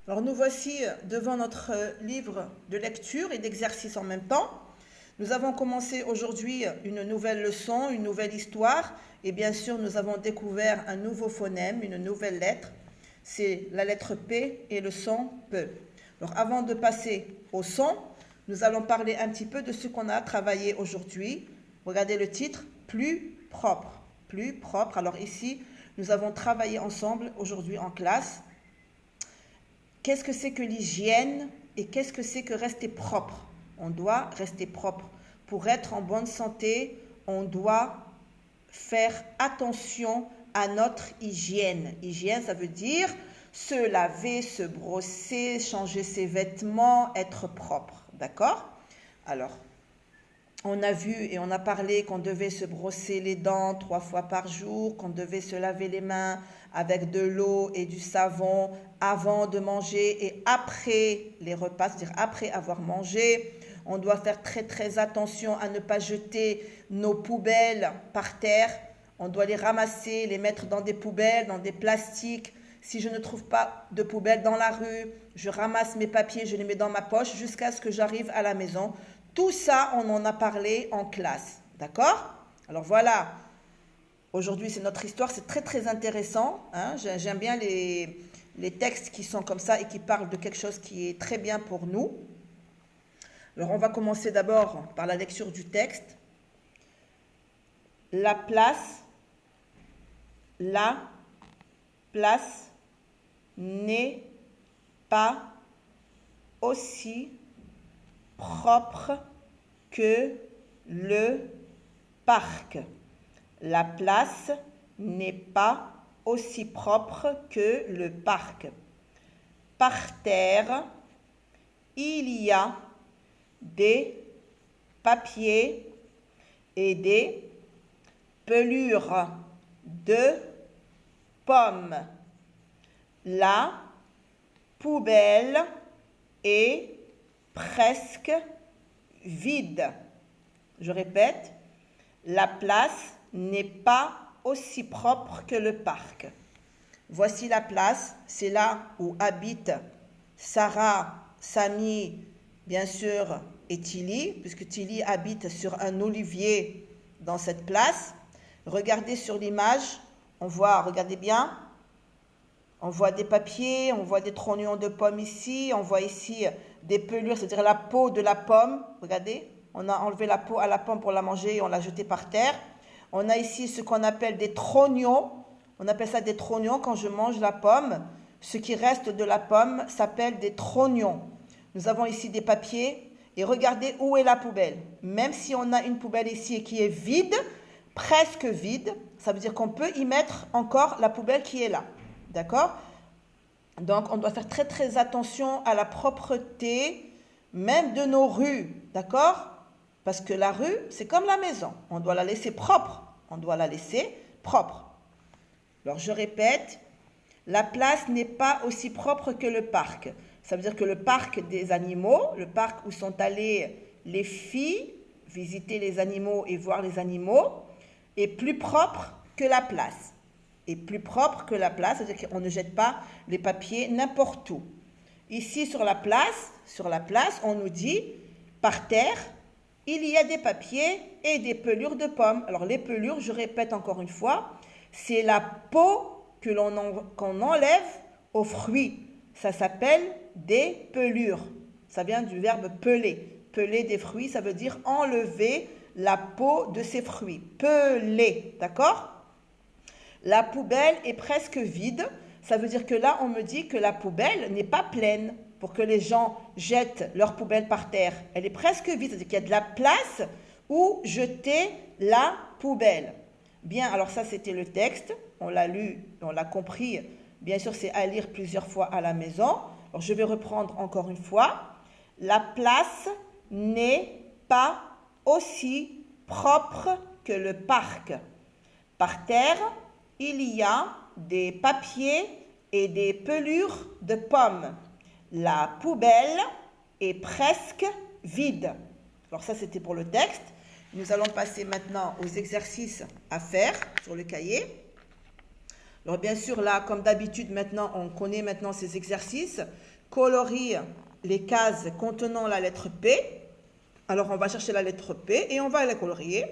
Alors nous voici devant notre livre de lecture et d'exercice en même temps. Nous avons commencé aujourd'hui une nouvelle leçon, une nouvelle histoire et bien sûr nous avons découvert un nouveau phonème, une nouvelle lettre. C'est la lettre P et le son P. Alors avant de passer au son, nous allons parler un petit peu de ce qu'on a travaillé aujourd'hui. Regardez le titre, plus propre. Plus propre. Alors ici, nous avons travaillé ensemble aujourd'hui en classe. Qu'est-ce que c'est que l'hygiène et qu'est-ce que c'est que rester propre? On doit rester propre. Pour être en bonne santé, on doit faire attention à notre hygiène. Hygiène, ça veut dire se laver, se brosser, changer ses vêtements, être propre. D'accord? Alors, on a vu et on a parlé qu'on devait se brosser les dents 3 fois par jour, qu'on devait se laver les mains avec de l'eau et du savon avant de manger et après les repas, c'est-à-dire après avoir mangé. On doit faire très très attention à ne pas jeter nos poubelles par terre. On doit les ramasser, les mettre dans des poubelles, dans des plastiques. Si je ne trouve pas de poubelle dans la rue, je ramasse mes papiers, je les mets dans ma poche jusqu'à ce que j'arrive à la maison. Tout ça, on en a parlé en classe. D'accord? Alors voilà, aujourd'hui c'est notre histoire, c'est très très intéressant. Hein? J'aime bien les textes qui sont comme ça et qui parlent de quelque chose qui est très bien pour nous. Alors on va commencer d'abord par la lecture du texte. La place n'est pas aussi propre que le parc. La place n'est pas aussi propre que le parc. Par terre, il y a des papiers et des pelures de pommes. La poubelle est presque vide. Je répète, la place n'est pas aussi propre que le parc. Voici la place, c'est là où habitent Sarah, Samy, bien sûr, et Tilly, puisque Tilly habite sur un olivier dans cette place. Regardez sur l'image, on voit, regardez bien, on voit des papiers, on voit des trognons de pommes ici, on voit ici des pelures, c'est-à-dire la peau de la pomme. Regardez, on a enlevé la peau à la pomme pour la manger et on l'a jetée par terre. On a ici ce qu'on appelle des trognons. On appelle ça des trognons quand je mange la pomme. Ce qui reste de la pomme s'appelle des trognons. Nous avons ici des papiers et regardez où est la poubelle. Même si on a une poubelle ici qui est vide, presque vide, ça veut dire qu'on peut y mettre encore la poubelle qui est là. D'accord? Donc, on doit faire très très attention à la propreté, même de nos rues. D'accord? Parce que la rue, c'est comme la maison. On doit la laisser propre. On doit la laisser propre. Alors, je répète, la place n'est pas aussi propre que le parc. Ça veut dire que le parc des animaux, le parc où sont allées les filles visiter les animaux et voir les animaux, est plus propre que la place. Est plus propre que la place, c'est-à-dire qu'on ne jette pas les papiers n'importe où. Ici, sur la place, on nous dit, par terre, il y a des papiers et des pelures de pommes. Alors, les pelures, je répète encore une fois, c'est la peau qu'on enlève aux fruits. Ça s'appelle des pelures. Ça vient du verbe peler. Peler des fruits, ça veut dire enlever la peau de ces fruits. Peler, d'accord? La poubelle est presque vide. Ça veut dire que là, on me dit que la poubelle n'est pas pleine pour que les gens jettent leur poubelle par terre. Elle est presque vide, c'est-à-dire qu'il y a de la place où jeter la poubelle. Bien, alors ça, c'était le texte. On l'a lu, on l'a compris. Bien sûr, c'est à lire plusieurs fois à la maison. Alors, je vais reprendre encore une fois. La place n'est pas aussi propre que le parc. Par terre, il y a des papiers et des pelures de pommes. La poubelle est presque vide. Alors ça, c'était pour le texte. Nous allons passer maintenant aux exercices à faire sur le cahier. Alors bien sûr, là, comme d'habitude, maintenant, on connaît maintenant ces exercices colorie les cases contenant la lettre P. Alors, on va chercher la lettre P et on va la colorier.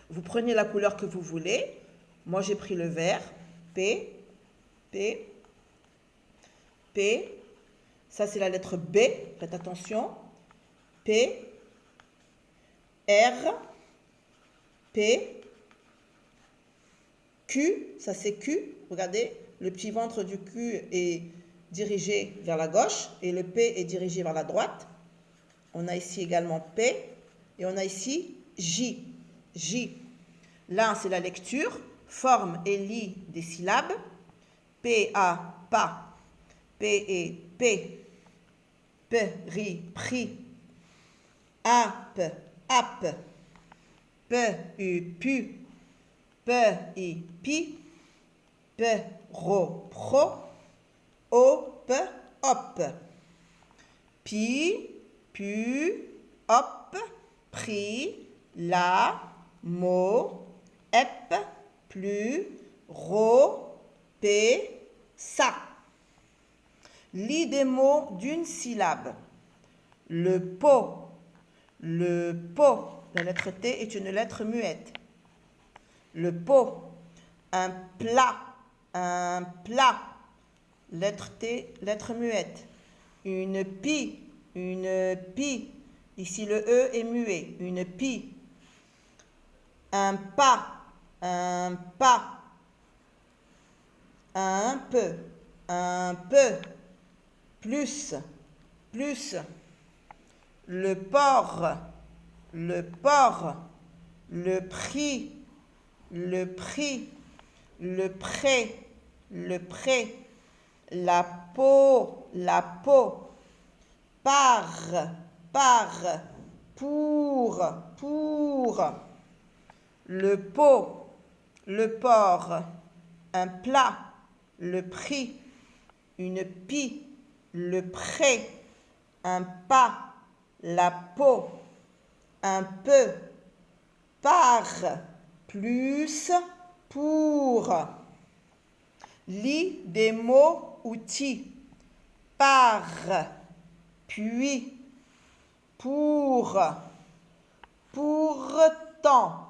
Vous prenez la couleur que vous voulez. Moi, j'ai pris le vert. P, P, P. Ça, c'est la lettre B. Faites attention. P, R, P, Q. Ça, c'est Q. Regardez, le petit ventre du Q est dirigé vers la gauche et le P est dirigé vers la droite. On a ici également P et on a ici J. J. Là, c'est la lecture. Forme et lit des syllabes. P, A, pa. P, E, P. P, ri, pri. A, P, ap. P, U, pu. P, I, pi. P, ro, pro. O, P, op. Pi, pu, op, pri, la, mo, ep, plus, ro, p, sa. Lis des mots d'une syllabe. Le pot. Le pot. La lettre T est une lettre muette. Le pot. Un plat. Un plat. Lettre T, lettre muette. Une pie. Une pie. Ici, le E est muet. Une pie. Un pas. Un pas. Un peu. Un peu. Plus. Plus. Le porc. Le porc. Le prix. Le prix. Le prêt. Le prêt. La peau. La peau. Par. Par. Pour. Pour. Le pot. Le porc. Un plat. Le prix. Une pie. Le prêt. Un pas. La peau. Un peu. Par. Plus. Pour. Lis des mots outils. Par. Puis. Pour. Pourtant.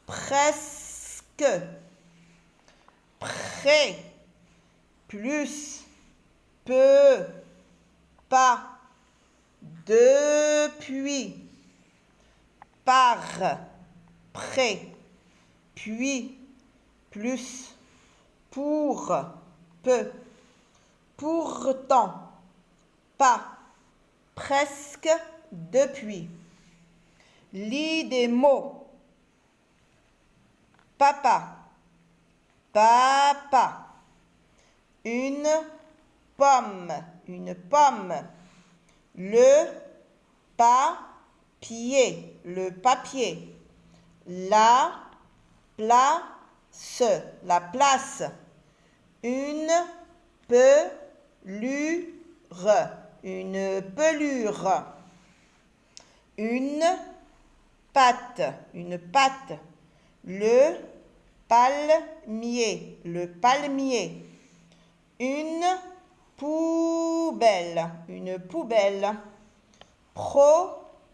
Presque. Près. Plus. Peu. Pas. Depuis. Par. Près. Puis. Plus. Pour. Peu. Pourtant. Pas. Presque. Depuis. Lis des mots. Papa. Papa. Une pomme. Une pomme. Le papier. Le papier. La place. La place. Une pelure. Une pelure. Une patte. Une patte. Le palmier. Le palmier. Une poubelle. Une poubelle. Proposer.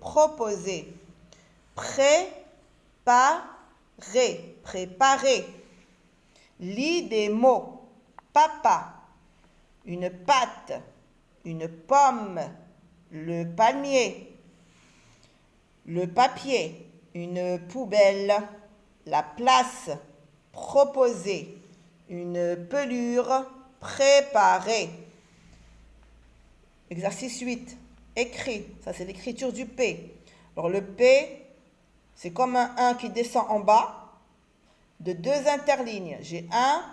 Proposer. Préparer. Préparer. Lis des mots. Papa. Une patte. Une pomme. Le palmier. Le papier. Une poubelle. La place. Proposer. Une pelure. Préparer. Exercice 8. Écrit. Ça, c'est l'écriture du P. Alors, le P, c'est comme un 1 qui descend en bas de deux interlignes. J'ai 1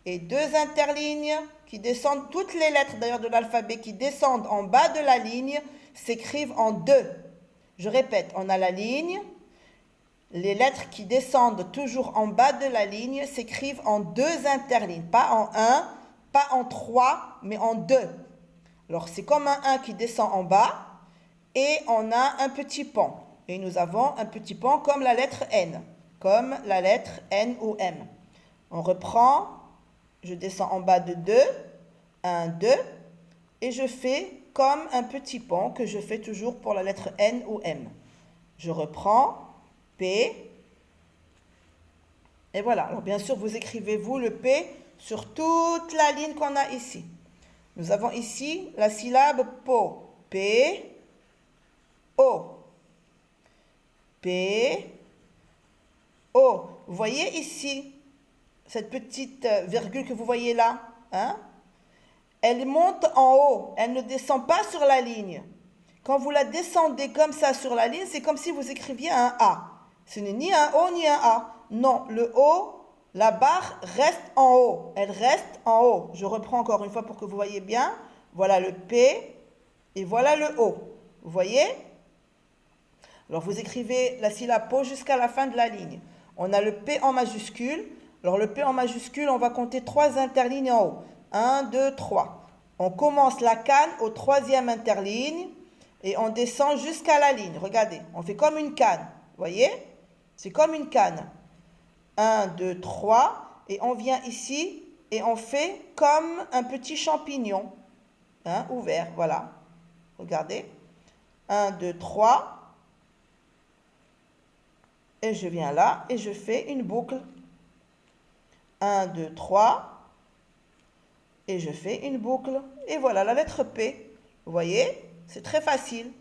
et 2 interlignes qui descendent. Toutes les lettres, d'ailleurs, de l'alphabet qui descendent en bas de la ligne s'écrivent en 2. Je répète, on a la ligne. Les lettres qui descendent toujours en bas de la ligne s'écrivent en 2 interlignes. Pas en 1, pas en 3, mais en 2. Alors, c'est comme un 1 qui descend en bas et on a un petit pont. Et nous avons un petit pont comme la lettre N. Comme la lettre N ou M. On reprend Je descends en bas de 2. 1, 2. Et je fais comme un petit pont que je fais toujours pour la lettre N ou M. Je reprends P. Et voilà. Alors bien sûr, vous écrivez vous le P sur toute la ligne qu'on a ici. Nous avons ici la syllabe PO. P, O. P, O. Vous voyez ici, cette petite virgule que vous voyez là, hein? Elle monte en haut, elle ne descend pas sur la ligne. Quand vous la descendez comme ça sur la ligne, c'est comme si vous écriviez un A. Ce n'est ni un O ni un A. Non, le O, la barre reste en haut. Elle reste en haut. Je reprends encore une fois pour que vous voyez bien. Voilà le P et voilà le O. Vous voyez? Alors vous écrivez la syllabe PO jusqu'à la fin de la ligne. On a le P en majuscule. Alors le P en majuscule, on va compter 3 interlignes en haut. 1, 2, 3. On commence la canne au 3e interligne et on descend jusqu'à la ligne. Regardez, on fait comme une canne. Vous voyez? C'est comme une canne. 1, 2, 3. Et on vient ici et on fait comme un petit champignon. Hein, ouvert, voilà. Regardez. 1, 2, 3. Et je viens là et je fais une boucle. 1, 2, 3. Et je fais une boucle. Et voilà la lettre P. Vous voyez? C'est très facile.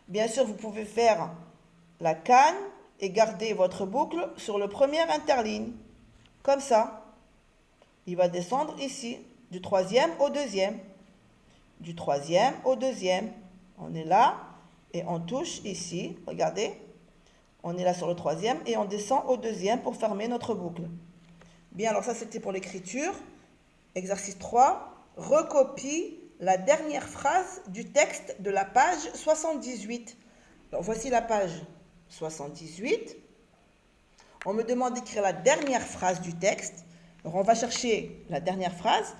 Bien sûr, vous pouvez faire la canne et garder votre boucle sur le premier interligne. Comme ça. Il va descendre ici, du 3e au 2e. Du 3e au 2e. On est là et on touche ici. Regardez. On est là sur le 3e et on descend au 2e pour fermer notre boucle. Bien, alors ça c'était pour l'écriture. Exercice 3. Recopie la dernière phrase du texte de la page 78. Alors voici la page 78. On me demande d'écrire la dernière phrase du texte. Alors on va chercher la dernière phrase.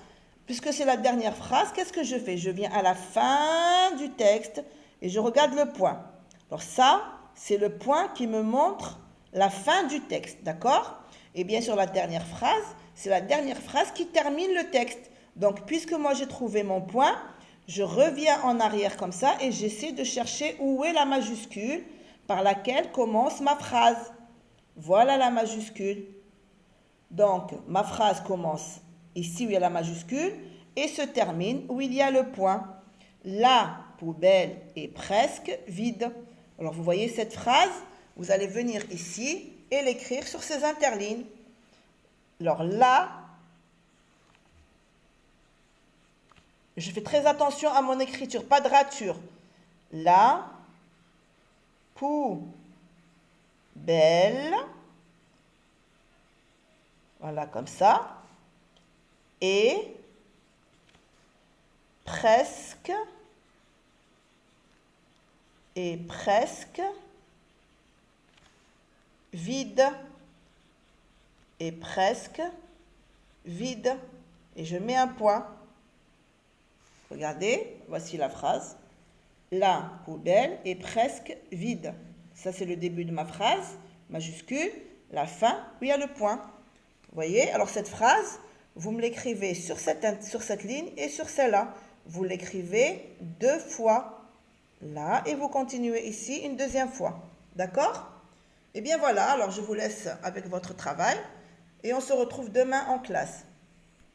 Puisque c'est la dernière phrase, qu'est-ce que je fais? Je viens à la fin du texte et je regarde le point. Alors ça, c'est le point qui me montre la fin du texte, d'accord? Et bien sûr, la dernière phrase, c'est la dernière phrase qui termine le texte. Donc, puisque moi j'ai trouvé mon point, je reviens en arrière comme ça et j'essaie de chercher où est la majuscule par laquelle commence ma phrase. Voilà la majuscule. Donc, ma phrase commence ici où il y a la majuscule et se termine où il y a le point. La poubelle est presque vide. Alors, vous voyez cette phrase, vous allez venir ici et l'écrire sur ces interlignes. Alors là, je fais très attention à mon écriture, pas de rature. La poubelle, voilà comme ça, et presque vide, et presque vide. Et je mets un point. Regardez, voici la phrase. La poubelle est presque vide. Ça, c'est le début de ma phrase, majuscule. La fin, où il y a le point. Vous voyez? Alors, cette phrase, vous me l'écrivez sur cette ligne et sur celle-là. Vous l'écrivez 2 fois. Là, et vous continuez ici une 2e fois. D'accord? Eh bien, voilà. Alors, je vous laisse avec votre travail. Et on se retrouve demain en classe.